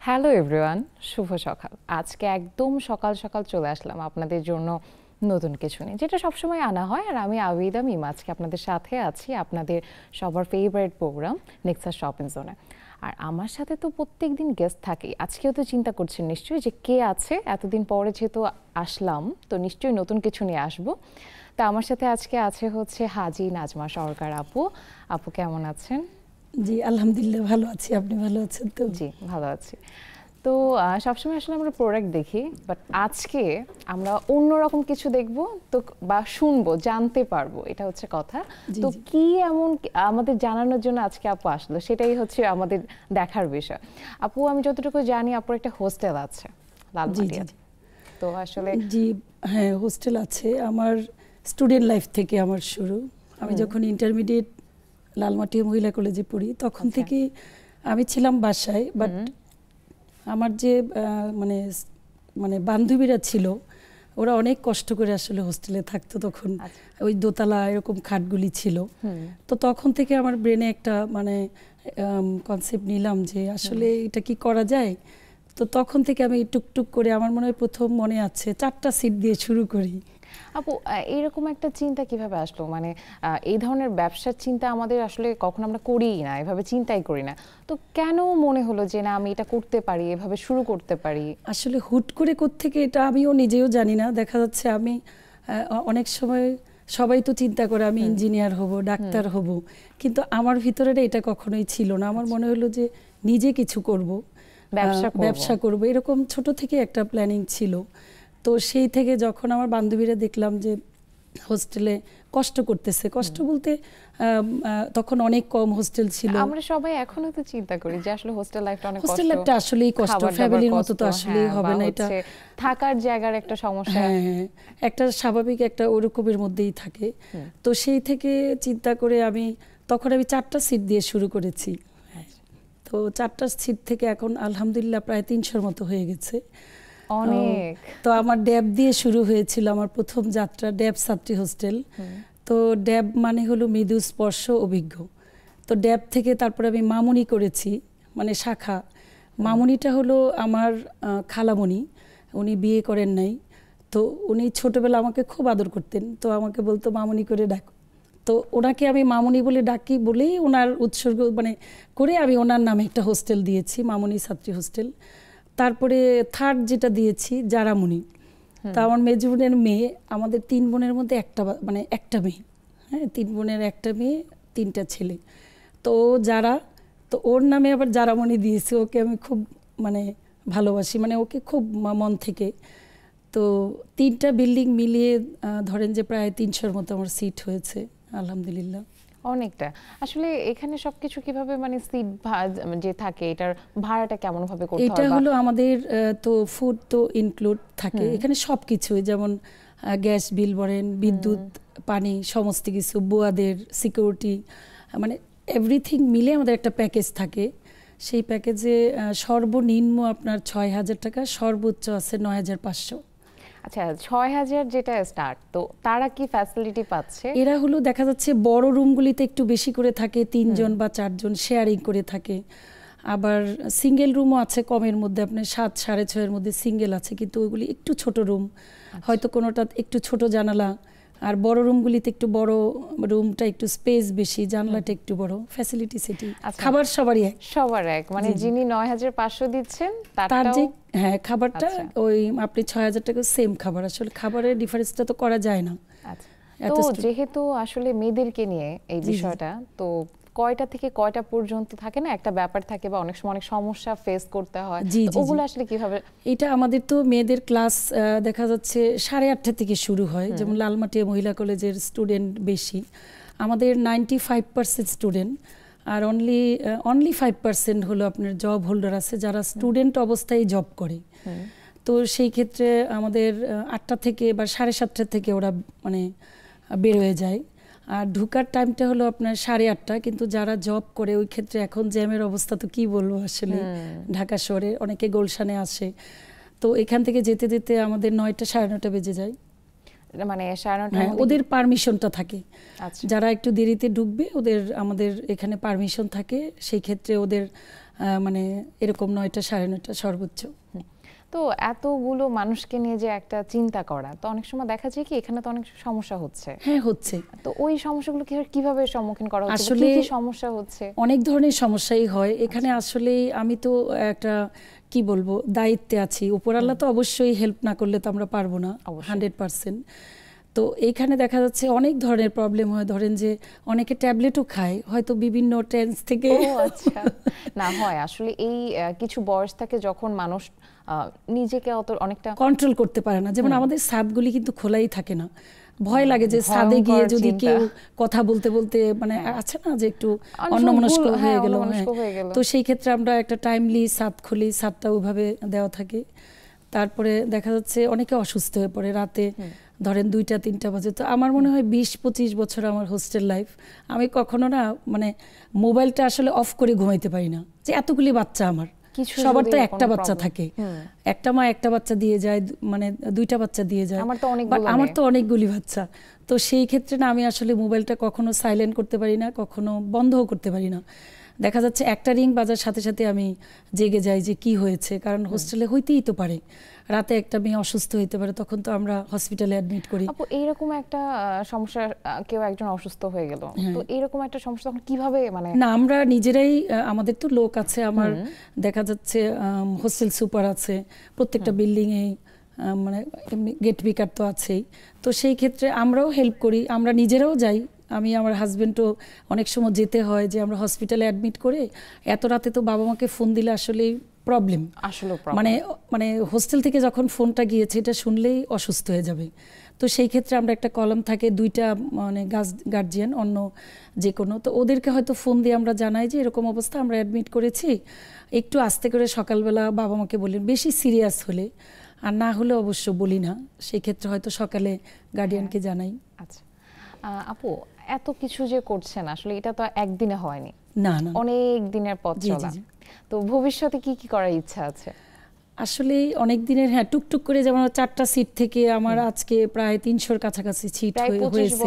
Hello everyone, শুভ সকাল। আজকে একদম সকাল সকাল চলে আসলাম আপনাদের জন্য নতুন কিছু নিয়ে, যেটা সবসময় আনা হয়। আর আমি আবিদা মিম আজকে আপনাদের সাথে আছি আপনাদের সবার ফেভারিট প্রোগ্রাম নেক্সাস শপিং জোনে। আর আমার সাথে তো প্রত্যেক দিন গেস্ট থাকেই। আজকেও তো চিন্তা করছেন নিশ্চয়ই যে কে আছে, এতদিন পরে যেহেতু আসলাম তো নিশ্চয়ই নতুন কিছু নিয়ে আসবো। তা আমার সাথে আজকে আছে হচ্ছে হাজি নাজমা সরকার আপু। আপু কেমন আছেন? জি আলহামদুলিল্লাহ ভালো আছি। আপনি ভালো আছেন তো? জি ভালো আছি। তো সবসময় আসলে আমরা প্রোডাক্ট দেখি, বাট আজকে আমরা অন্যরকম কিছু দেখব তো, বা শুনবো, জানতে পারবো, এটা হচ্ছে কথা। তো কি এমন আমাদের জানানোর জন্য আজকে আপু আসলো, সেটাই হচ্ছে আমাদের দেখার বিষয়। আপু, আমি যতটুকু জানি আপুর একটা হোস্টেল আছে লালমাটিয়াতে। তো আসলে জি হ্যাঁ, হোস্টেল আছে। আমার স্টুডেন্ট লাইফ থেকে আমার শুরু। আমি যখন ইন্টারমিডিয়েট লালমাটিয়া মহিলা কলেজে পড়ি তখন থেকে আমি ছিলাম বাসায়, বাট আমার যে মানে মানে বান্ধবীরা ছিল ওরা অনেক কষ্ট করে আসলে হোস্টেলে থাকতো। তখন ওই দোতলা এরকম খাটগুলি ছিল। তো তখন থেকে আমার ব্রেনে একটা মানে কনসেপ্ট নিলাম যে আসলে এটা কি করা যায়। তো তখন থেকে আমি টুকটুক করে, আমার মনে হয় প্রথম মনে আছে 4টা সিট দিয়ে শুরু করি। আপু, এইরকম একটা চিন্তা কিভাবে আসলো? মানে এই ধরনের ব্যবসার চিন্তা আমাদের আসলে কখনো আমরা করিই না, এভাবে চিন্তাই করি না। তো কেন মনে হলো যে না, আমি এটা করতে পারি, এভাবে শুরু করতে পারি? আসলে হুট করে কোত্থেকে এটা আমিও নিজেও জানি না। দেখা যাচ্ছে আমি অনেক সময় সবাই তো চিন্তা করে আমি ইঞ্জিনিয়ার হব, ডাক্তার হব, কিন্তু আমার ভিতরে এটা কখনোই ছিল না। আমার মনে হলো যে নিজে কিছু করব, ব্যবসা করব, এরকম ছোট থেকে একটা প্ল্যানিং ছিল। তো সেই থেকে যখন আমার বান্ধবীরা দেখলাম যে হোস্টেলে কষ্ট করতেছে, কষ্ট বলতে তখন অনেক কম হোস্টেল ছিল। আমরা সবাই এখনো তো চিন্তা করি যে আসলে হোস্টেল লাইফটা অনেক কষ্ট, হোস্টেল লাইফটা আসলেই কষ্ট, ফ্যামিলির মতো তো আসলেই হবে না। এটা থাকার জায়গার একটা সমস্যা, হ্যাঁ একটা স্বাভাবিক একটা ওরকমের মধ্যেই থাকে। তো সেই থেকে চিন্তা করে তখন আমি 4টা সিট দিয়ে শুরু করেছি। তো 4টা সিট থেকে এখন আলহামদুলিল্লাহ প্রায় 300-র মতো হয়ে গেছে। অনেক। তো আমার ড্যাব দিয়ে শুরু হয়েছিল আমার প্রথম যাত্রা, ড্যাব ছাত্রী হোস্টেল। তো ড্যাব মানে হলো মৃদু স্পর্শ অভিজ্ঞ। তো ড্যাব থেকে তারপরে আমি মামুনি করেছি, মানে শাখা। মামুনিটা হলো আমার খালামণি, উনি বিয়ে করেন নাই। তো উনি ছোটবেলা আমাকে খুব আদর করতেন, তো আমাকে বলতো মামুনি করে ডাকো। তো ওনাকে আমি মামুনি বলে ডাকি বলেই ওনার উৎসর্গ মানে করে আমি ওনার নামে একটা হোস্টেল দিয়েছি, মামুনি ছাত্রী হোস্টেল। তারপরে থার্ড যেটা দিয়েছি জারামণি। তা আমার মেজো বোনের মেয়ে, আমাদের 3 বোনের মধ্যে একটা মেয়ে। হ্যাঁ, 3 বোনের একটা মেয়ে, 3টা ছেলে। তো তো ওর নামে আবার জারামণি দিয়েছি। ওকে আমি খুব মানে ভালোবাসি, মানে ওকে খুব মন থেকে। তো 3টা বিল্ডিং মিলিয়ে ধরেন যে প্রায় 300-র মতো আমার সিট হয়েছে আলহামদুলিল্লাহ। অনেকটা। আসলে এখানে সবকিছু কিভাবে, মানে সিট যে থাকে এটার ভাড়াটা কেমন ভাবে করতে হয়? এটা হলো আমাদের তো ফুড তো ইনক্লুড থাকে এখানে সবকিছু, যেমন গ্যাস বিল বলেন, বিদ্যুৎ, পানি, সমস্ত কিছু, বুয়াদের সিকিউরিটি, মানে এভরিথিং মিলে আমাদের একটা প্যাকেজ থাকে। সেই প্যাকেজে সর্বনিম্ন আপনার 6,000 টাকা, সর্বোচ্চ আছে 9,500। আচ্ছা, 6,000 যেটা স্টার্ট, তো তারা কি ফ্যাসিলিটি পাচ্ছে? এরা হলো দেখা যাচ্ছে বড় রুমগুলিতে একটু বেশি করে থাকে, 3 জন বা 4 জন শেয়ারিং করে থাকে। আবার সিঙ্গেল রুমও আছে কমের মধ্যে, আপনার 7, 6.5-এর মধ্যে সিঙ্গেল আছে, কিন্তু ওইগুলি একটু ছোট রুম, হয়তো কোনোটা একটু ছোট জানালা। আর বড় রুমগুলিতে একটু বড়, রুমটা একটু স্পেস বেশি, জানলাটা একটু বড়, ফ্যাসিলিটি সেটি। খাবার সবারই সবার এক, মানে যিনি 9,500 দিচ্ছেন তার যে হ্যাঁ খাবারটা ওই আপনি 6,000 টাকা সেম খাবার। আসলে খাবারের ডিফারেন্সটা তো করা যায় না। আচ্ছা, তো যেহেতু আসলে মেয়েদেরকে নিয়ে এই বিষয়টা, তো কয়টা থেকে কয়টা পর্যন্ত থাকে না একটা ব্যাপার থাকে, বা অনেক সময় অনেক সমস্যা ফেস করতে হয়, ওগুলো আসলে কিভাবে? এটা আমাদের তো মেয়েদের ক্লাস দেখা যাচ্ছে 8:30 থেকে শুরু হয়, যেমন লালমাটিয়া মহিলা কলেজের স্টুডেন্ট বেশি, আমাদের 95% স্টুডেন্ট। আর অনলি 5% হলো আপনার জব হোল্ডার আছে, যারা স্টুডেন্ট অবস্থায় জব করে। তো সেই ক্ষেত্রে আমাদের 8টা থেকে বা 7:30 থেকে ওরা মানে বের হয়ে যায়। আর ঢুকার টাইমটা হলো আপনার 8:30, কিন্তু যারা জব করে ওই ক্ষেত্রে এখন জ্যামের অবস্থা তো কি বলবো আসলে, ঢাকা শহরে অনেকে গুলশানে আসে, তো এখান থেকে যেতে যেতে আমাদের 9টা 9:30 বেজে যায়। মানে 9:30 ওদের পারমিশনটা থাকে, যারা একটু দেরিতে ঢুকবে আমাদের এখানে পারমিশন থাকে। সেই ক্ষেত্রে ওদের মানে এরকম 9টা 9:30 সর্বোচ্চ। তো এতগুলো মানুষকে নিয়ে যে একটা চিন্তা করা, তো অনেক সময় দেখা যায় কি এখানে তো অনেক সমস্যা হচ্ছে। হ্যাঁ, হচ্ছে। তো ওই সমস্যাগুলো কিভাবে সম্মুখীন করা হচ্ছে, আসলে কি সমস্যা হচ্ছে? অনেক ধরনের সমস্যাই হয় এখানে। আসলে আমি তো একটা কি বলবো দায়িত্বে আছি, উপরাল্লাহ তো অবশ্যই হেল্প না করলে তো আমরা পারবো না 100%। তো এইখানে দেখা যাচ্ছে অনেক ধরনের প্রবলেম হয়। ধরেন যে অনেকে ট্যাবলেটও খায় হয়তো বিভিন্ন টেন্স থেকে। ও আচ্ছা, না হয় আসলে এই কিছু বয়স থাকে যখন মানুষ নিজেকে অনেকটা কন্ট্রোল করতে পারে না। যেমন আমাদের ছাদগুলি কিন্তু খোলাই থাকে না, ভয় লাগে যে ছাদে গিয়ে যদি কেউ কথা বলতে বলতে মানে আছে না যে একটু অন্যমনস্ক হয়ে গেল। তো সেই ক্ষেত্রে আমরা একটা টাইমলি ছাদ খুলি, ছাদটা ওইভাবে দেওয়া থাকে। তারপরে দেখা যাচ্ছে অনেকে অসুস্থ হয়ে পড়ে রাতে, ধরেন 2টা 3টা বাজে। তো আমার মনে হয় 20-25 বছর আমার হোস্টেল লাইফ, আমি কখনো না মানে মোবাইলটা আসলে অফ করে ঘুমাইতে পারি না, যে এতগুলি বাচ্চা আমার। সবার তো একটা বাচ্চা থাকে, একটা মা একটা বাচ্চা দিয়ে যায়, মানে 2টা বাচ্চা দিয়ে যায়, আমার তো অনেকগুলি বাচ্চা। তো সেই ক্ষেত্রে না আমি আসলে মোবাইলটা কখনো সাইলেন্ট করতে পারি না, কখনো বন্ধও করতে পারি না। দেখা যাচ্ছে একটা রিং বাজার সাথে সাথে আমি জেগে যাই যে কি হয়েছে, কারণ হোস্টেলে হইতেই তো পারে, রাতে একটা মেয়ে অসুস্থ হইতে পারে, তখন তো আমরা হসপিটালে অ্যাডমিট করি। আপু এইরকম একটা সমস্যা, কেউ একজন অসুস্থ হয়ে গেল, তো এইরকম একটা সমস্যা তখন কিভাবে মানে? না, আমরা নিজেরাই, আমাদের তো লোক আছে, আমার দেখা যাচ্ছে হোস্টেল সুপার আছে প্রত্যেকটা বিল্ডিং এ, মানে গেট বিকার তো আছেই। তো সেই ক্ষেত্রে আমরাও হেল্প করি, আমরা নিজেরাও যাই। আমি আমার হাজবেন্ডও অনেক সময় যেতে হয়, যে আমরা হসপিটালে অ্যাডমিট করে এত রাতে তো বাবা মাকে ফোন দিলে আসলে প্রবলেম, মানে মানে হোস্টেল থেকে যখন ফোনটা গিয়েছে এটা শুনলেই অসুস্থ হয়ে যাবে। তো সেই ক্ষেত্রে আমরা একটা কলাম থাকে 2টা মানে গার্জিয়ান অন্য যে কোনো, তো ওদেরকে হয়তো ফোন দিয়ে আমরা জানাই যে এরকম অবস্থা, আমরা অ্যাডমিট করেছি, একটু আস্তে করে সকালবেলা বাবা মাকে বলি, বেশি সিরিয়াস হলে, আর না হলে অবশ্য বলি না, সেই ক্ষেত্রে হয়তো সকালে গার্ডিয়ানকে জানাই। আচ্ছা আপু, এত কিছু যে করছেন আসলে এটা তো একদিনে হয়নি, না না, অনেক দিনের পথ চলা। তো ভবিষ্যতে কি কি করার ইচ্ছা আছে? আসলে অনেক দিনের, হ্যাঁ, টুকটুক করে, যেমন 4টা সিট থেকে আমার আজকে প্রায় 300-র কাছাকাছি সিট হয়েছে।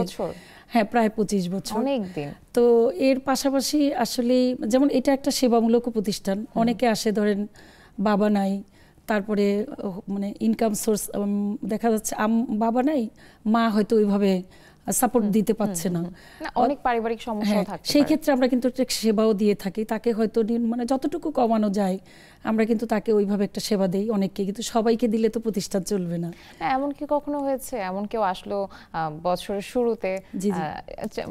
হ্যাঁ, প্রায় 25 বছর, অনেক দিন। তো এর পাশাপাশি আসলে যেমন এটা একটা সেবামূলক প্রতিষ্ঠান, অনেকে আসে ধরেন বাবা নাই, তারপরে মানে ইনকাম সোর্স দেখা যাচ্ছে বাবা নাই, মা হয়তো ওইভাবে সাপোর্ট দিতে পারছে না, অনেক পারিবারিক সমস্যা থাকে, সেই ক্ষেত্রে আমরা কিন্তু একটা সেবাও দিয়ে থাকি। তাকে হয়তো মানে যতটুকু কমানো যায় আমরা কিন্তু তাকে ওইভাবে একটা সেবা দেই অনেককে, কিন্তু সবাইকে দিলে তো প্রতিষ্ঠান চলবে না। এমন কি কখনো হয়েছে এমন কেউ আসলো বছরের শুরুতে,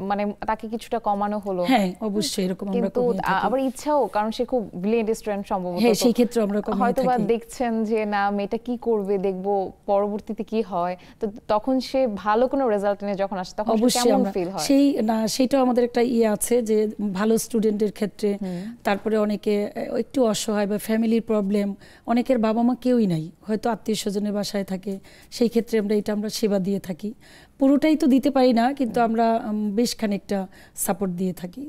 মানে তাকে কিছুটা কমানো হলো? হ্যাঁ, অবশ্যই এরকম আমরা কমিয়ে থাকি। কিন্তু আবার ইচ্ছাও, কারণ সে খুব ব্রিলিয়েন্ট স্টুডেন্ট সম্ভবত, হ্যাঁ, সেই ক্ষেত্রে আমরা কমিয়ে থাকি। হয়তোবা দেখছেন যে না মেয়েটা কি করবে, দেখবো পরবর্তীতে কি হয়, তো তখন সে ভালো কোনো রেজাল্ট নিয়ে যখন আসে তখন কেমন ফিল হয়? সেই না, সেটাও আমাদের একটা আছে যে ভালো স্টুডেন্টের ক্ষেত্রে, তারপরে অনেকে একটু অসহায় বা ফ্যামিলির প্রবলেম, অনেকের বাবা মা কেউই নাই, হয়তো আত্মীয় স্বজনের বাসায় থাকে, সেই ক্ষেত্রে আমরা সেবা দিয়ে থাকি। পুরোটাই তো দিতে পারি না, কিন্তু আমরা বেশ খানিকটা সাপোর্ট দিয়ে থাকি।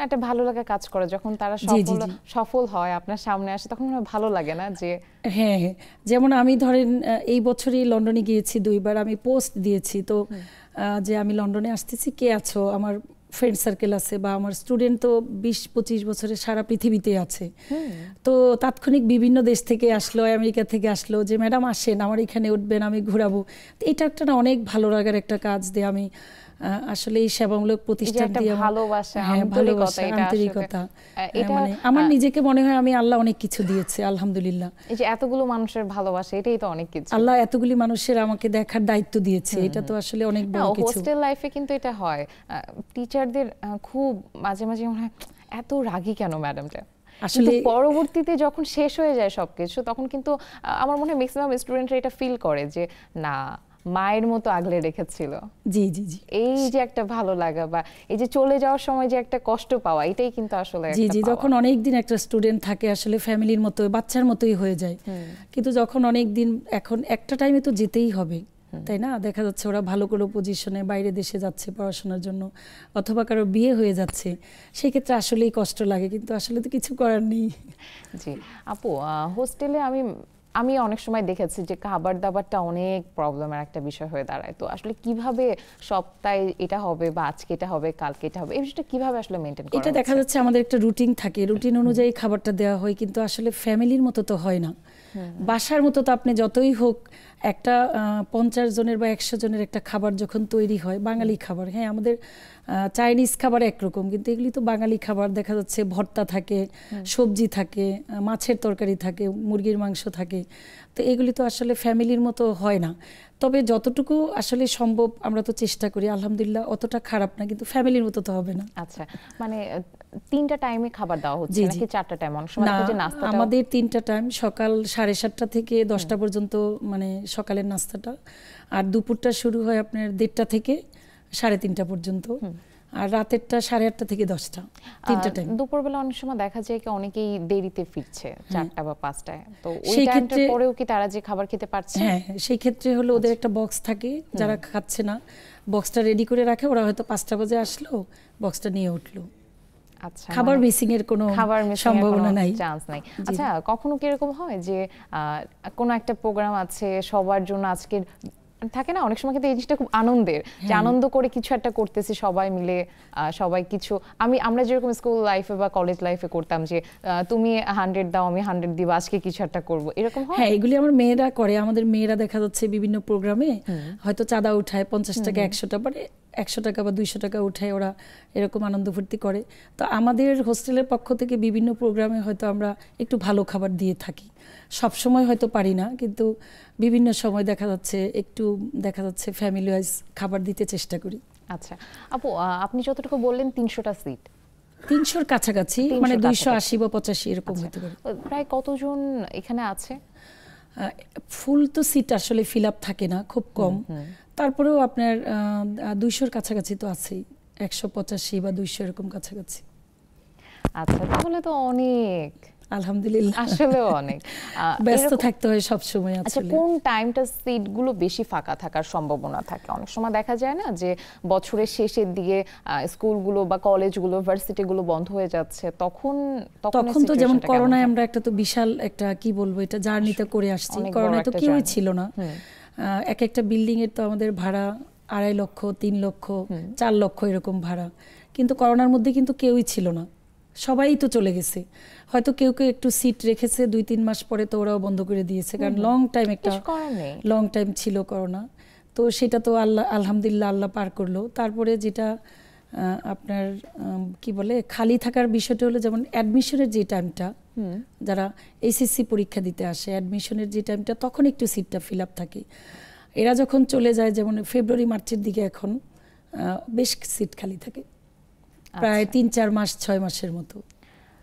একটা ভালো লাগা কাজ করে যখন তারা সফল হয়, আপনার সামনে আসে, তখন ভালো লাগে না? যে হ্যাঁ, যেমন আমি ধরেন এই বছরই লন্ডনে গিয়েছি 2বার, আমি পোস্ট দিয়েছি তো যে আমি লন্ডনে আসতেছি, কে আছো, আমার ফ্রেন্ড সার্কেল আছে বা আমার স্টুডেন্ট তো 20-25 বছরের সারা পৃথিবীতে আছে। তো তাৎক্ষণিক বিভিন্ন দেশ থেকে আসলো, আমেরিকা থেকে আসলো, যে ম্যাডাম আসেন আমার এখানে উঠবেন, আমি ঘোরাবো। তো এটা একটা না অনেক ভালো লাগার একটা কাজ দিয়ে আমি আসলে এই সেবামূলক প্রতিষ্ঠান দিয়ে আন্তরিকতা, মানে আমার নিজেকে মনে হয় আমি আল্লাহ অনেক কিছু দিয়েছে আলহামদুলিল্লাহ। এই যে এতগুলো মানুষের ভালোবাসা, এটাই তো অনেক কিছু। আল্লাহ এতগুলি মানুষের আমাকে দেখার দায়িত্ব দিয়েছে, এটা তো আসলে অনেক বড় কিছু। হোস্টেল লাইফে কিন্তু এটা হয়, টিচারদের খুব মাঝে মাঝে মনে হয় এত রাগী কেন ম্যাডামটা, আসলে পরবর্তীতে যখন শেষ হয়ে যায় সবকিছু তখন কিন্তু আমার মনে হয় ম্যাক্সিমাম স্টুডেন্টরা এটা ফিল করে যে না, মায়ের মতো আগলে রেখেছিল। জি জি জি, এই যে একটা ভালো লাগা বা এই যে চলে যাওয়ার সময় যে একটা কষ্ট পাওয়া, এটাই কিন্তু আসলে জি জি, যখন অনেক দিন একটা স্টুডেন্ট থাকে আসলে ফ্যামিলির মতো, বাচ্চার মতোই হয়ে যায়, কিন্তু যখন অনেক দিন, এখন একটা টাইমে তো যেতেই হবে, তাই না? দেখা যাচ্ছে ওরা ভালো কোনো পজিশনে বাইরে দেশে যাচ্ছে পড়াশোনার জন্য, অথবা কারো বিয়ে হয়ে যাচ্ছে, সেই ক্ষেত্রে আসলেই কষ্ট লাগে, কিন্তু আসলে তো কিছু করার নেই। জি আপু, হোস্টেলে আমি আমি অনেক সময় দেখেছি যে খাবার দাবারটা অনেক প্রবলেমের একটা বিষয় হয়ে দাঁড়ায়, তো আসলে কিভাবে সপ্তাহে এটা হবে বা আজকে এটা হবে কালকে এটা হবে এই বিষয়টা কিভাবে আসলে মেনটেন করা এটা দেখা যাচ্ছে আমাদের একটা রুটিন থাকে, রুটিন অনুযায়ী খাবারটা দেওয়া হয়, কিন্তু আসলে ফ্যামিলির মতো তো হয় না। বাসার মতো তো আপনি যতই হোক একটা 50 জনের বা 100 জনের একটা খাবার যখন তৈরি হয়, বাঙালি খাবার, হ্যাঁ আমাদের চাইনিজ খাবার একরকম, কিন্তু এগুলি তো বাঙালি খাবার। দেখা যাচ্ছে ভর্তা থাকে, সবজি থাকে, মাছের তরকারি থাকে, মুরগির মাংস থাকে, তো এগুলি তো আসলে ফ্যামিলির মতো হয় না। তবে যতটুকু আসলে সম্ভব আমরা তো চেষ্টা করি, আলহামদুলিল্লাহ অতটা খারাপ না, কিন্তু ফ্যামিলির মতো তো হবে না। আচ্ছা, মানে 3টা টাইমে খাবার দেওয়া হচ্ছে নাকি 4টা টাইম? অনেক সময় না, দেখা যায় নাস্তাটা আমাদের 3টা টাইম, সকাল 7:30 থেকে 10টা পর্যন্ত মানে সকালের নাস্তাটা, আর দুপুরটা শুরু হয় আপনার 1:30 থেকে 3:30 পর্যন্ত, আর রাতেরটা 8:30 থেকে 10টা, 3টা টাইম। দুপুরবেলা অনেক সময় দেখা যায় কি অনেকেই দেরিতে ফিরছে 4টা বা 5টায়, তো ওই সেই টাইমটার ক্ষেত্রে পরেও কি তারা যে খাবার খেতে পারছে? হ্যাঁ, সেই ক্ষেত্রে হলো ওদের একটা বক্স থাকে, যারা খাচ্ছে না বক্সটা রেডি করে রাখে, ওরা হয়তো 5টা বাজে আসলো, বক্সটা নিয়ে উঠলো। আচ্ছা, খাবার মানে মিসিং এর কোনো খাবার missing এর সম্ভাবনা কোনো নাই। চান্স নাই। আচ্ছা, কখনো কি এরকম হয় যে কোনো একটা প্রোগ্রাম আছে সবার জন্য, আজকে থাকে না অনেক সময় কিন্তু এই জিনিসটা খুব আনন্দের, যে আনন্দ করে কিছু একটা করতেছি সবাই মিলে, সবাই কিছু, আমরা যেরকম স্কুল লাইফে বা কলেজ লাইফে করতাম যে তুমি 100 দাও আমি 100 দিব, আজকে কিছু একটা করব, এরকম হয়? হ্যাঁ, এগুলি আমার মেয়েরা করে। আমাদের মেয়েরা দেখা যাচ্ছে বিভিন্ন প্রোগ্রামে হয়তো চাঁদা উঠায় 50 টাকা, 100 টাকা, মানে 100 টাকা বা 200 টাকা উঠায়, ওরা এরকম আনন্দ ফুর্তি করে। তো আমাদের হোস্টেলের পক্ষ থেকে বিভিন্ন প্রোগ্রামে হয়তো আমরা একটু ভালো খাবার দিয়ে থাকি। সব সময় হয়তো পারি না, কিন্তু বিভিন্ন সময় দেখা যাচ্ছে ফ্যামিলি ওয়াইজ খাবার দিতে চেষ্টা করি। আচ্ছা আপু, আপনি যতটুকু বললেন 300টা সিট, 300-র কাছাকাছি, 300 মানে কাছাকাছি। 280 বা 85 এরকম হতে পারে। প্রায় কতজন এখানে আছে? ফুল তো সিট আসলে ফিল আপ থাকে না, খুব কম। তারপরেও আপনার 200-র কাছাকাছি তো আছেই, 185 বা 200 এরকম কাছাকাছি। আচ্ছা, তাহলে তো অনেক, আলহামদুলিল্লাহ, আসলেও অনেক। ব্যস্ত থাকতে হয় সব সময়। আচ্ছা, আসলে কোন টাইমটা সিটগুলো বেশি ফাঁকা থাকার সম্ভাবনা থাকে? অনেক সময় দেখা যায় না যে বছরের শেষের দিকে স্কুলগুলো বা কলেজগুলো, ভার্সিটিগুলো বন্ধ হয়ে যাচ্ছে, তখন তখন তো যেমন করোনায় আমরা একটা তো বিশাল একটা কি বলবো এটা জার্নিতে করে আসছি। অনেক বড় করোনায় তো একটা কেউই journey। ছিল না। এক একটা বিল্ডিং এর তো আমাদের ভাড়া 2.5 লক্ষ, 3 লক্ষ, 4 লক্ষ এরকম ভাড়া, কিন্তু করোনার মধ্যে কিন্তু কেউই ছিল না, সবাই তো চলে গেছে। হয়তো কেউ কেউ একটু সিট রেখেছে, 2-3 মাস পরে তো ওরাও বন্ধ করে দিয়েছে, কারণ লং টাইম ছিল করোনা। তো সেটা তো আলহামদুলিল্লাহ আল্লাহ পার করলো। তারপরে যেটা আপনার কি বলে খালি থাকার বিষয়টা হলো, যেমন অ্যাডমিশনের যে টাইমটা, যারা এইচএসসি পরীক্ষা দিতে আসে, অ্যাডমিশনের যে টাইমটা, তখন একটু সিটটা ফিল আপ থাকে। এরা যখন চলে যায়, যেমন ফেব্রুয়ারি মার্চের দিকে, এখন বেশ সিট খালি থাকে, প্রায় 3-4 মাস 6 মাসের মতো।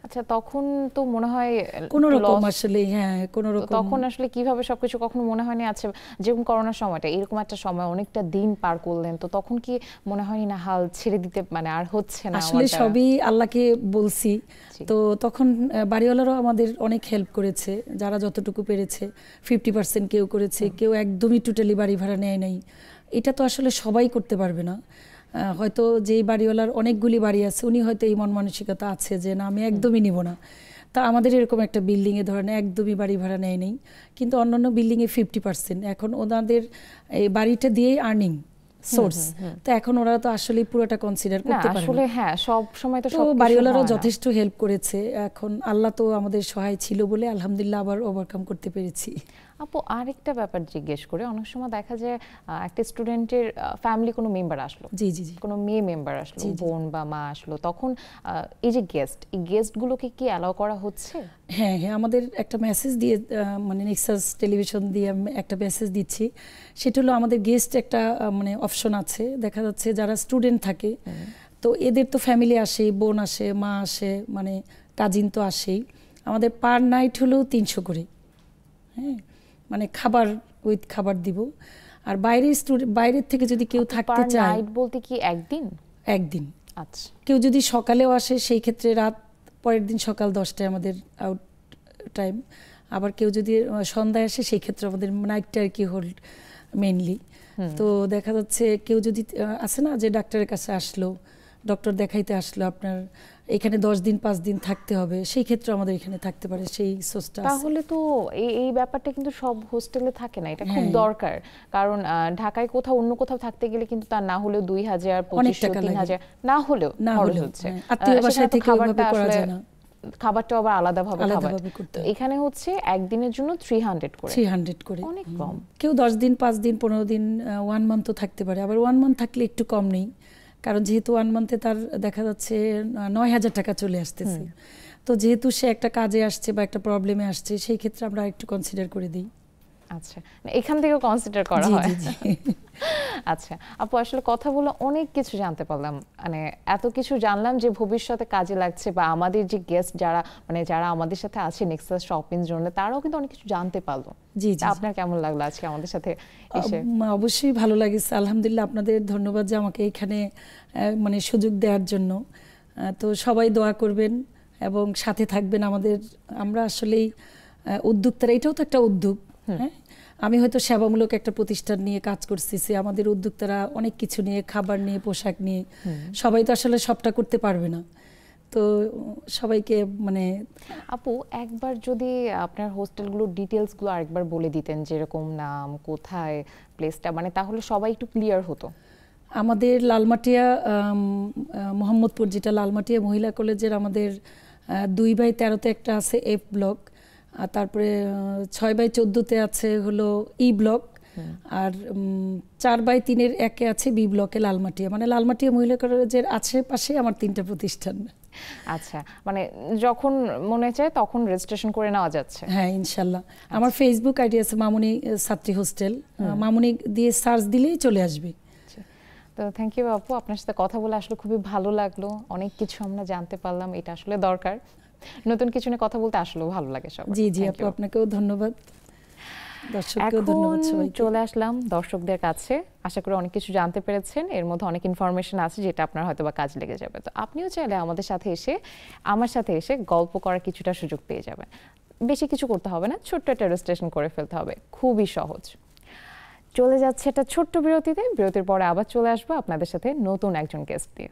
আচ্ছা, তখন তো মনে হয় কোনো রকম আসলে, হ্যাঁ কোনো রকম। তখন আসলে কিভাবে সবকিছু, কখনো মনে হয়নি আচ্ছা যেরকম করোনার সময়টা, এরকম একটা সময় অনেকটা দিন পার করলেন, তো তখন কি মনে হয়নি না হাল ছেড়ে দিতে, মানে আর হচ্ছে না? আসলে সবই আল্লাহকে বলছি। তো তখন বাড়িওয়ালারাও আমাদের অনেক হেল্প করেছে, যারা যতটুকু পেরেছে। 50% কেউ করেছে, কেউ একদমই টোটালি বাড়ি ভাড়া নেয় নাই। এটা তো আসলে সবাই করতে পারবে না। হয়তো যেই বাড়িওয়ালার অনেকগুলি বাড়ি আছে, উনি হয়তো এই মন মানসিকতা আছে যে না আমি একদমই নিব না। তা আমাদের এরকম একটা বিল্ডিংয়ে ধরেন একদমই বাড়ি ভাড়া নেয় নেই, কিন্তু অন্যান্য বিল্ডিংয়ে 50%। এখন ওনাদের এই বাড়িটা দিয়েই আর্নিং সোর্স, তো এখন ওরা তো আসলে পুরোটা কনসিডার করতে পারে না। আসলে হ্যাঁ, সব সময় তো তো বাড়িওয়ালারও যথেষ্ট হেল্প করেছে। এখন আল্লাহ তো আমাদের সহায় ছিল বলে আলহামদুলিল্লাহ আবার ওভারকাম করতে পেরেছি। আপু, আরেকটা ব্যাপার জিজ্ঞেস করে, অনেক সময় দেখা যায় একটা স্টুডেন্টের ফ্যামিলি কোনো মেম্বার আসলো, জি জি জি, কোনো মেয়ে মেম্বার আসলো, বোন বা মা আসলো, তখন এই যে এই গেস্টগুলোকে কি অ্যালাউ করা হচ্ছে? হ্যাঁ হ্যাঁ, আমাদের একটা মেসেজ দিয়ে, মানে নেক্সাস টেলিভিশন দিয়ে একটা মেসেজ দিচ্ছি। সেটা হলো আমাদের গেস্ট একটা মানে অপশন আছে। দেখা যাচ্ছে যারা স্টুডেন্ট থাকে, তো এদের তো ফ্যামিলি আসে, বোন আসে, মা আসে, মানে কাজিন তো আসেই। আমাদের পার নাইট হলো 300 করে, হ্যাঁ, মানে খাবার উইথ খাবার দিব। আর বাইরের থেকে যদি কেউ থাকতে চায়, নাইট বলতে কি একদিন? আচ্ছা, কেউ যদি সকালেও আসে, সেই ক্ষেত্রে পরের দিন সকাল 10টায় আমাদের আউট টাইম। আবার কেউ যদি সন্ধ্যায় আসে, সেই ক্ষেত্রে আমাদের নাইটটা আর কি হোল্ড মেইনলি। তো দেখা যাচ্ছে কেউ যদি আসে না যে ডাক্তারের কাছে আসলো ডক্টর দেখাইতে আসলো, আপনার এখানে 10 দিন 5 দিন থাকতে হবে, সেই ক্ষেত্রে আমাদের এখানে থাকতে পারে, সেই সোর্সটা আছে। তাহলে তো এই ব্যাপারটা কিন্তু সব হোস্টেলে থাকে না, এটা খুব হ্যাঁ। দরকার। কারণ ঢাকায় কোথাও অন্য কোথাও থাকতে গেলে কিন্তু তার না হলেও 2000 অনেক 2500 টাকা লাগে। 3000 না হলেও না খরচ হলেও, হচ্ছে। হ্যাঁ, আত্মীয় বাসায় সেখানে তো থেকে ওইভাবে খাবারটা করা আসলে যায় না। খাবারটা আবার আলাদাভাবে খাবার। আলাদাভাবে করতে তো হয়। এখানে হচ্ছে একদিনের জন্য 300 করে। 300 করে। অনেক কম। কেউ 10 দিন 5 দিন 15 দিন 1 মান্থও থাকতে পারে, আবার 1 মান্থ থাকলে একটু কম নেই, কারণ যেহেতু 1 মান্থে তার দেখা যাচ্ছে 9000 টাকা চলে আসতেছে। তো যেহেতু সে একটা কাজে আসছে বা একটা প্রবলেমে আসছে, সেই ক্ষেত্রে আমরা একটু কনসিডার করে দিই। আচ্ছা, এখান থেকেও কনসিডার করা জি, হয়। জি, জি। আচ্ছা আপু, আসলে কথা বলে অনেক কিছু জানতে পারলাম, মানে এত কিছু জানলাম যে ভবিষ্যতে কাজে লাগছে, বা আমাদের যে গেস্ট যারা মানে যারা আমাদের সাথে আছে নেক্সাস শপিং জোনে, তারাও কিন্তু অনেক কিছু জানতে পারলো। জি, জি। তা আপনার কেমন লাগলো আজকে আমাদের সাথে এসে? অবশ্যই ভালো লাগছে, আলহামদুলিল্লাহ। আপনাদের ধন্যবাদ যে আমাকে এখানে মানে সুযোগ দেওয়ার জন্য। তো সবাই দোয়া করবেন এবং সাথে থাকবেন আমাদের। আমরা আসলেই উদ্যোক্তারা, এটাও তো একটা উদ্যোগ। হ্যাঁ, আমি হয়তো সেবামূলক একটা প্রতিষ্ঠান নিয়ে কাজ করতেছি, আমাদের উদ্যোক্তারা অনেক কিছু নিয়ে, খাবার নিয়ে, পোশাক নিয়ে, সবাই তো আসলে সবটা করতে পারবে না। তো সবাইকে মানে আপু একবার যদি আপনার হোস্টেলগুলোর ডিটেলসগুলো আরেকবার বলে দিতেন, যেরকম নাম, কোথায়, প্লেসটা, মানে তাহলে সবাই একটু ক্লিয়ার হতো। আমাদের লালমাটিয়া মোহাম্মদপুর, যেটা লালমাটিয়া মহিলা কলেজের আমাদের 2/13-তে একটা আছে এফ ব্লক, আর তারপরে 6/14-তে আছে হলো ই ব্লক, আর 4/3-এর একে আছে বি ব্লকে লালমাটিয়া। মানে লালমাটিয়া মহিলা কলেজের আশেপাশে আমার 3টা প্রতিষ্ঠান। আচ্ছা, মানে যখন মনে চায় তখন রেজিস্ট্রেশন করে নেওয়া যাচ্ছে? হ্যাঁ, ইনশাল্লাহ। আমার ফেসবুক আইডি আছে মামুনি ছাত্রী হোস্টেল, মামুনি দিয়ে সার্চ দিলেই চলে আসবে। তো থ্যাংক ইউ আপু, আপনার সাথে কথা বলে আসলে খুবই ভালো লাগলো, অনেক কিছু আমরা জানতে পারলাম, এটা আসলে দরকার। নতুন কিছু নিয়ে কথা বলতে আসলেও ভালো লাগে সবার। জি, জি আপু, আপনাকেও ধন্যবাদ, দর্শককেও ধন্যবাদ সবাইকে। চলে আসলাম দর্শকদের কাছে, আশা করি অনেক কিছু জানতে পেরেছেন, এর মধ্যে অনেক ইনফরমেশন আছে যেটা আপনার হয়তো বা কাজে লেগে যাবে। তো আপনিও চাইলে আমাদের সাথে এসে, আমার সাথে এসে গল্প করার কিছুটা সুযোগ পেয়ে যাবেন। বেশি কিছু করতে হবে না, ছোট্ট একটা রেজিস্ট্রেশন করে ফেলতে হবে, খুবই সহজ। চলে যাচ্ছে একটা ছোট্ট বিরতিতে, বিরতির পরে আবার চলে আসবো আপনাদের সাথে নতুন একজন গেস্ট দিয়ে।